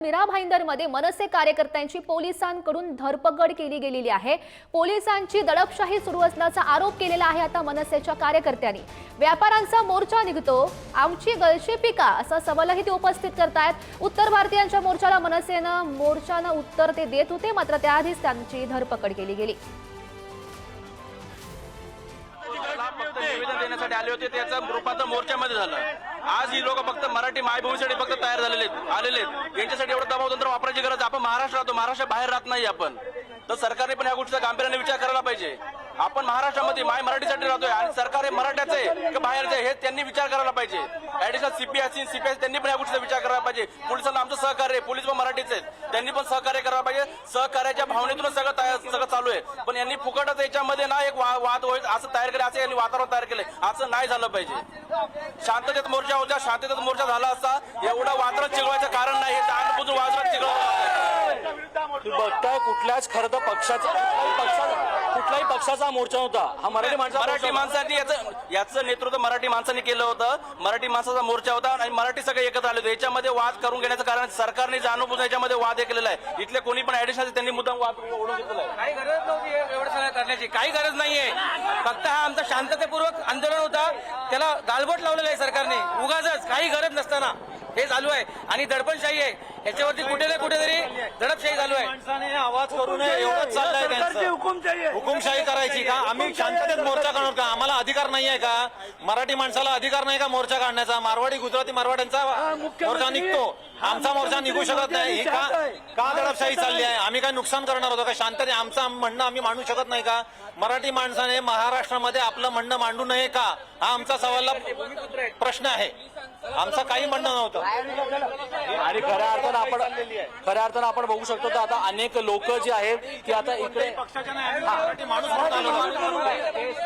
मीरा भाईंदरमध्ये मनसे कार्यकर्त्यांची पोलिसांकडून धरपकड केली गेलेली आहे। पोलिसांची दडपशाही सुरू असल्याचा आरोप केलेला आहे आता मनसेच्या कार्यकर्त्यांनी। व्यापाऱ्यांचा मोर्चा निघतो, आमची गळचेपी का असा सवालही ते उपस्थित करतायत। उत्तर भारतीयांच्या मोर्चाला मोर्चानं उत्तर ते देत होते, मात्र त्याआधीच त्यांची धरपकड केली गेली। निवेदन देण्यासाठी आले होते, त्याचं रूपांतर मोर्चामध्ये झालं। आज ही लोक फक्त मराठी मायभूमीसाठी फक्त तयार आलेले आहेत। यांच्यासाठी एवढं दबाव तंत्र वापरायची गरज आपण महाराष्ट्र राहतो, महाराष्ट्र बाहेर राहत नाही आपण, तर सरकारने पण या गोष्टीचा गांभीर्याने विचार करायला पाहिजे। आपण महाराष्ट्रामध्ये माय मराठीसाठी राहतोय आणि सरकार हे मराठ्याचं आहे का बाहेरचं आहे हे त्यांनी विचार करायला पाहिजे। ऍडिशनल सीपी असतील सीपीएस त्यांनी पण या गोष्टीचा विचार करायला पाहिजे। पोलिसांना आमचं सहकार्य आहे, पोलीस पण मराठीचे आहेत, त्यांनी पण सहकार्य करायला पाहिजे। सहकार्याच्या भावनेतूनच सगळं चालू आहे, पण यांनी फुकटच याच्यामध्ये ना एक वाद होईल असं तयार केलं, असं यांनी वातावरण तयार केलंय। असं नाही झालं पाहिजे। शांततेत मोर्चा होता, शांततेत मोर्चा झाला असता एवढं वातावरण चिघळवायचं कारण नाही, हे जाणबुजून वातावरण चिघळवलं। बघताय कुठल्याच खरं तर कुठल्याही पक्षाचा मोर्चा होता, हा मराठी माणसांनी याचं नेतृत्व मराठी माणसांनी केलं होतं। मराठी माणसाचा मोर्चा होता आणि मराठी सगळे एकत्र आले होते। याच्यामध्ये वाद करून घेण्याचं कारण सरकारने जाणून याच्यामध्ये वाद केलेला आहे। इथले कोणी पण ऍडिशनल त्यांनी मुद्दाम वाद ओढून घेतलेला आहे। काही गरज नव्हती एवढं सगळं करण्याची, काही गरज नाहीये। फक्त हा आमचा शांततापूर्वक आंदोलन होता, त्याला गालबोट लावलेलं आहे सरकारने उगाचच, काही गरज नसताना हे चालू आहे। आणि दडपणशाही आहे, याच्यावरती कुठे ना कुठेतरी दडपशाही चालू आहे। माणसाने आवाज करू नये एवढंच चाललंय त्यांचं। हुकुमशाही करायची का? आम्ही शांततेत मोर्चा काढणार का? आम्हाला अधिकार नाही आहे का? मराठी माणसाला अधिकार नाही का मोर्चा काढण्याचा? मारवाडी गुजराती मराठ्यांचा मोर्चा निघतो, आमचा मोर्चा निघू शकत नाही, ही का दडपशाही चालली आहे? आम्ही काय नुकसान करणार होतो का? शांतते आमचं म्हणणं आम्ही मांडू शकत नाही का? मराठी माणसाने महाराष्ट्रामध्ये आपलं म्हणणं मांडू नये का? हा आमचा सवालला प्रश्न आहे। आमचं काही म्हणणं नव्हतं। आणि खऱ्या अर्थानं आपण बघू शकतो तर आता अनेक लोक जे आहेत की आता इकडे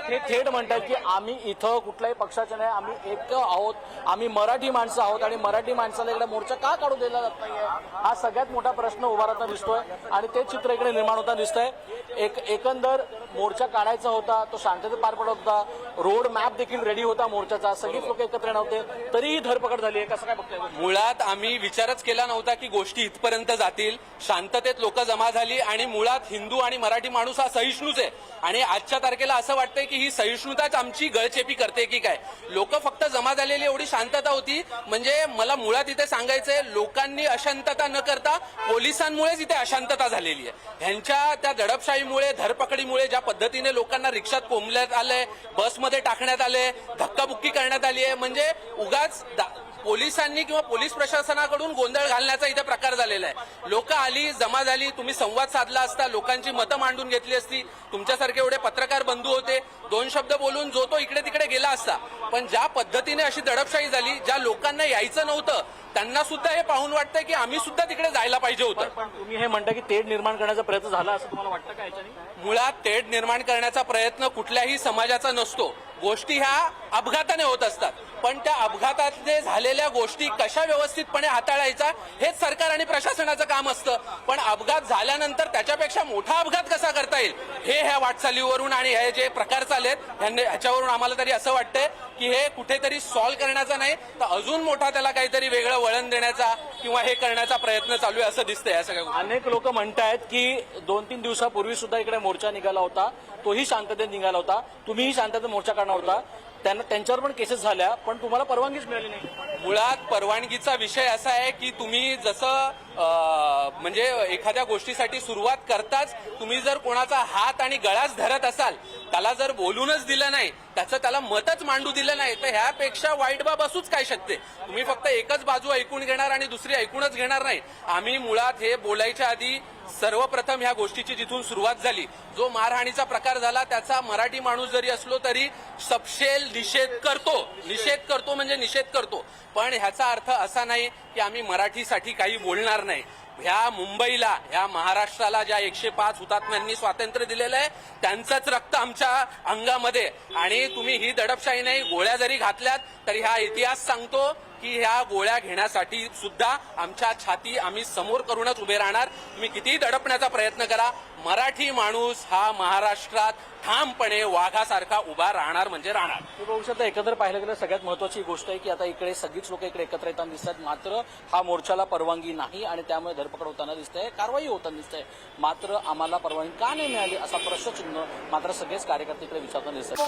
हे थेट म्हणतात की आम्ही इथं कुठल्याही पक्षाचे नाही, आम्ही एक आहोत, आम्ही मराठी माणसं आहोत आणि मराठी माणसाला इकडे मोर्चा का काढू दिला जात नाहीये हा सगळ्यात मोठा प्रश्न उभा राहता दिसतोय। आणि ते चित्र इकडे निर्माण होता दिसतंय। एकंदर मोर्चा काढायचा होता, तो शांततेत पार पडत होता, रोड मॅप देखील रेडी होता मोर्चाचा, सगळीच लोक एकत्र नव्हते, तरीही धरपकड झाली आहे। कसं काय बघताय? मुळात आम्ही विचारच केला नव्हता की गोष्टी इथपर्यंत जातील। शांततेत लोक जमा झाली आणि मुळात हिंदू आणि मराठी माणूस हा सहिष्णूच आहे आणि आजच्या तारखेला असं वाटतंय की ही सहिष्णुताच आमची गळचेपी करते की काय। लोक फक्त जमा झालेली एवढी शांतता होती, म्हणजे मला मुळात इथे सांगायचंय लोकांनी अशांतता न करता पोलिसांमुळेच इथे अशांतता झालेली आहे। ह्यांच्या त्या दडपशाहीमुळे धरपकडीमुळे ज्या पद्धतीने लोकांना रिक्षात कोंबण्यात आलंय, बसमध्ये टाकण्यात आले, धक्काबुक्की करण्यात आली आहे, म्हणजे उगाच पोलिसांनी किंवा पोलीस प्रशासनाकडून गोंधळ घालण्याचा इथे प्रकार झालेला आहे। लोक आली, जमा झाली, तुम्ही संवाद साधला असता, लोकांची मतं मांडून घेतली असती, तुमच्यासारखे एवढे पत्रकार बंधू होते, दोन शब्द बोलून जो तो इकडे तिकडे गेला असता। पण ज्या पद्धतीने अशी दडपशाही झाली, ज्या लोकांना यायचं नव्हतं त्यांना सुद्धा हे पाहून वाटतंय की आम्ही सुद्धा तिकडे जायला पाहिजे होतं। पण तुम्ही हे म्हणता की तेढ निर्माण करण्याचा प्रयत्न झाला असं तुम्हाला वाटतं का? याच्याने मुळात तेढ निर्माण करण्याचा प्रयत्न कुठल्याही समाजाचा नसतो, गोष्टी ह्या अपघाताने होत असतात, पण त्या अपघातातले झालेल्या गोष्टी कशा व्यवस्थितपणे हाताळायचा हेच सरकार आणि प्रशासनाचं काम असतं। पण अपघात झाल्यानंतर त्याच्यापेक्षा मोठा अपघात कसा करता येईल हे ह्या वाटचालीवरून आणि हे जे प्रकार चाललेत ह्याच्यावरून आम्हाला तरी असं वाटतंय की हे कुठेतरी सॉल्व्ह करण्याचा नाही तर अजून मोठा त्याला काहीतरी वेगळं वळण देण्याचा किंवा हे करण्याचा प्रयत्न चालू आहे असं दिसतंय। या सगळ्या अनेक लोक म्हणतायत की 2-3 दिवसापूर्वी सुद्धा इकडे मोर्चा निघाला होता, तोही शांततेत निघाला होता, तुम्हीही शांततेत मोर्चा काढणार होता, त्यांच्यावर पण केसेस झाल्या, पण तुम्हाला परवानगीच मिळाली नाही। मुळात परवानगीचा विषय असा आहे की तुम्ही जसं म्हणजे एखाद्या गोष्टीसाठी सुरुवात करताच तुम्ही जर कोणाचा हात आणि गळाच धरत असाल, त्याला जर बोलूनच दिलं नाही, त्याला मतच मांडू दिलं नाही, तर ह्यापेक्षा वाईट बाब असूच काय शकते। तुम्ही फक्त एकच बाजू ऐकून घेणार आणि दुसरी ऐकूनच घेणार नाही। आम्ही मुळात हे बोलायच्या आधी सर्वप्रथम ह्या गोष्टीची जिथून सुरुवात झाली, जो मारहाणीचा प्रकार झाला त्याचा मराठी माणूस जरी असलो तरी सपशेल निषेध करतो म्हणजे निषेध करतो। पण ह्याचा अर्थ असा नाही की आम्ही मराठीसाठी काही बोलणार नाही। ह्या मुंबईला, ह्या महाराष्ट्राला ज्या 105 हुतात्म्यांनी स्वातंत्र्य दिलेलं आहे त्यांचंच रक्त आमच्या अंगामध्ये, आणि तुम्ही ही दडपशाही नाही, गोळ्या जरी घातल्यात तरी हा इतिहास सांगतो की ह्या गोळ्या घेण्यासाठी सुद्धा आमच्या छाती आम्ही समोर करूनच उभे राहणार. तुम्ही कितीही दडपण्याचा प्रयत्न करा, मराठी माणूस हा महाराष्ट्रात ठामपणे वाघासारखा उभा राहणार म्हणजे राहणार. भविष्यात एकत्र पाहिलं गेलं सगळ्यात महत्वाची गोष्ट आहे की आता इकडे सगळीच लोक इकडे एकत्र येताना दिसतात, मात्र हा मोर्चाला परवानगी नाही आणि त्यामुळे धरपकड होताना दिसतंय, कारवाई होताना दिसतंय. मात्र आम्हाला परवानगी का नाही मिळाली असा प्रश्नचिन्ह मात्र सगळेच कार्यकर्ते इकडे विचारताना दिसतात.